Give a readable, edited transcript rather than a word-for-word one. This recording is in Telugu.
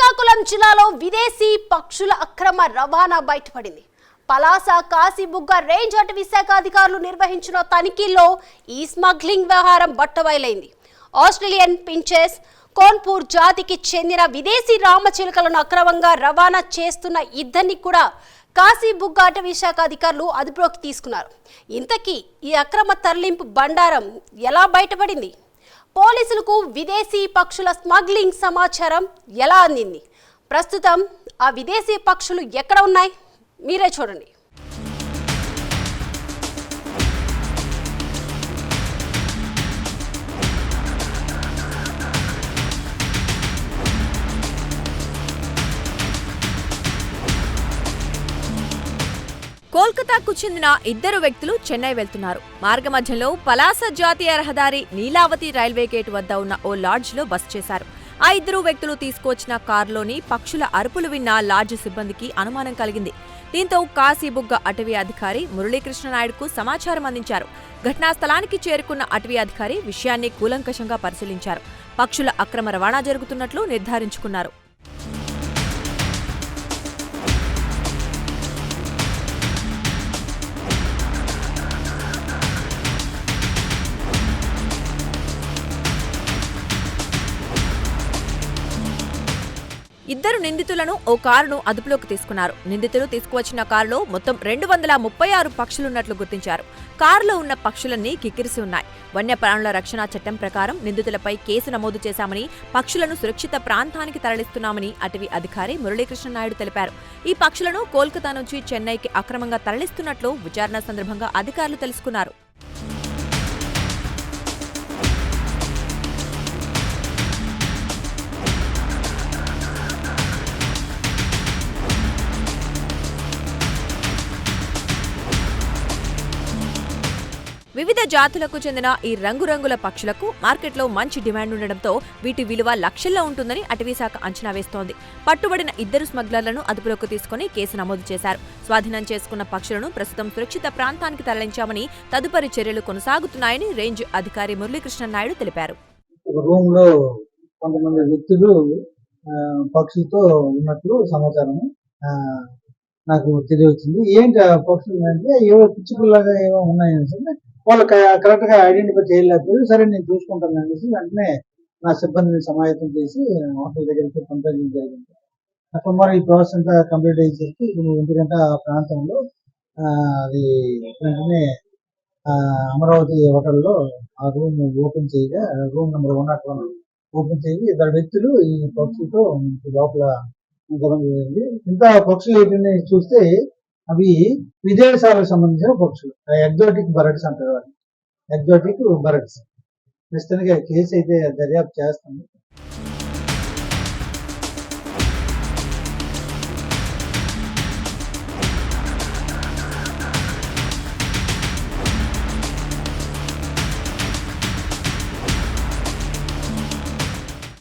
శ్రీకాకుళం జిల్లాలో విదేశీ పక్షుల అక్రమ రవాణా బయటపడింది. పలాస కాశీబుగ్గ రేంజ్ అటవీ శాఖ అధికారులు నిర్వహించిన తనిఖీల్లో ఈ స్మగ్లింగ్ వ్యవహారం బట్టబయలైంది. ఆస్ట్రేలియన్ పించెస్, కోన్పూర్ జాతికి చెందిన విదేశీ రామచిలుకలను అక్రమంగా రవాణా చేస్తున్న ఇద్దరిని కూడా కాశీబుగ్గ అటవీ శాఖ అధికారులు అదుపులోకి తీసుకున్నారు. ఇంతకీ ఈ అక్రమ తరలింపు బండారం ఎలా బయటపడింది? పోలీసులకు విదేశీ పక్షుల స్మగ్లింగ్ సమాచారం ఎలా అందింది? ప్రస్తుతం ఆ విదేశీ పక్షులు ఎక్కడ ఉన్నాయి? మీరే చూడండి. కోల్కతాకు చెందిన ఇద్దరు వ్యక్తులు చెన్నై వెళ్తున్నారు. మార్గమధ్యంలో పలాస జాతీయ రహదారి నీలావతి రైల్వే గేట్ వద్ద ఉన్న ఓ లాడ్జ్లో బస చేశారు. ఆ ఇద్దరు వ్యక్తులు తీసుకొచ్చిన కారులోని పక్షుల అరుపులు విన్న లాడ్జ్ సిబ్బందికి అనుమానం కలిగింది. దీంతో కాశీబుగ్గ అటవీ అధికారి మురళీకృష్ణ నాయుడుకు సమాచారం అందించారు. ఘటనా స్థలానికి చేరుకున్న అటవీ అధికారి విషయాన్ని కూలంకషంగా పరిశీలించారు. పక్షుల అక్రమ రవాణా జరుగుతున్నట్లు నిర్ధారించుకున్నారు. ఇద్దరు నిందితులను ఓ కారును అదుపులోకి తీసుకున్నారు. నిందితులు తీసుకువచ్చిన కారులో మొత్తం 236 పక్షులున్నట్లు గుర్తించారు. కారులో ఉన్న పక్షులన్నీ కిక్కిరిసి ఉన్నాయి. వన్యప్రాణుల రక్షణ చట్టం ప్రకారం నిందితులపై కేసు నమోదు చేశామని, పక్షులను సురక్షిత ప్రాంతానికి తరలిస్తున్నామని అటవీ అధికారి మురళీకృష్ణ నాయుడు తెలిపారు. ఈ పక్షులను కోల్కతా నుంచి చెన్నైకి అక్రమంగా తరలిస్తున్నట్లు విచారణ సందర్భంగా అధికారులు తెలుసుకున్నారు. వివిధ జాతులకు చెందిన ఈ రంగురంగుల పక్షులకు మార్కెట్లో మంచి డిమాండ్ ఉండడంతో వీటి విలువ లక్షల్లో ఉంటుందని అటవీశాఖ అంచనా వేస్తోంది. పట్టుబడిన ఇద్దరు స్మగ్లర్లను అదుపులోకి తీసుకుని కేసు నమోదు చేశారు. స్వాధీనం చేసుకున్న పక్షులను ప్రస్తుతం సురక్షిత ప్రాంతానికి తరలించామని, తదుపరి చర్యలు కొనసాగుతున్నాయని రేంజ్ అధికారి మురళీకృష్ణ నాయుడు తెలిపారు. రూమ్ లో కొంతమంది వ్యక్తులు పక్షులతో ఉన్నట్లు సమాచారం నాకు తెలియవచ్చింది. ఏంటి పక్షులు అంటే ఏవో పిచ్చుకల్లాగా ఏవో ఉన్నాయని వాళ్ళు కరెక్ట్ గా ఐడెంటిఫై చేయలేకపోయి, సరే నేను చూసుకుంటాను అనేసి వెంటనే నా సిబ్బందిని సమాయత్తం చేసి హోటల్ దగ్గరికి పంపించడం జరిగింది. సుమారు ఈ ప్రాసెస్ అంతా కంప్లీట్ అయ్యేసరికి 1 గంట ఆ ప్రాంతంలో అది వెంటనే అమరావతి హోటల్లో ఆ రూమ్ ఓపెన్ చేయగా, రూమ్ నెంబర్ 101 ఓపెన్ చేసి ఇద్దరు వ్యక్తులు ఈ పక్షులతో లోపల జరిగింది. ఇంకా పక్షులు ఏంటని చూస్తే అవి విదేశాలకు సంబంధించిన పక్షులు, ఎగ్జాటిక్ బర్డ్స్ అంటారు. Exotic birds. ప్రస్తుతానికి కేసు అయితే దర్యాప్తు చేస్తుంది.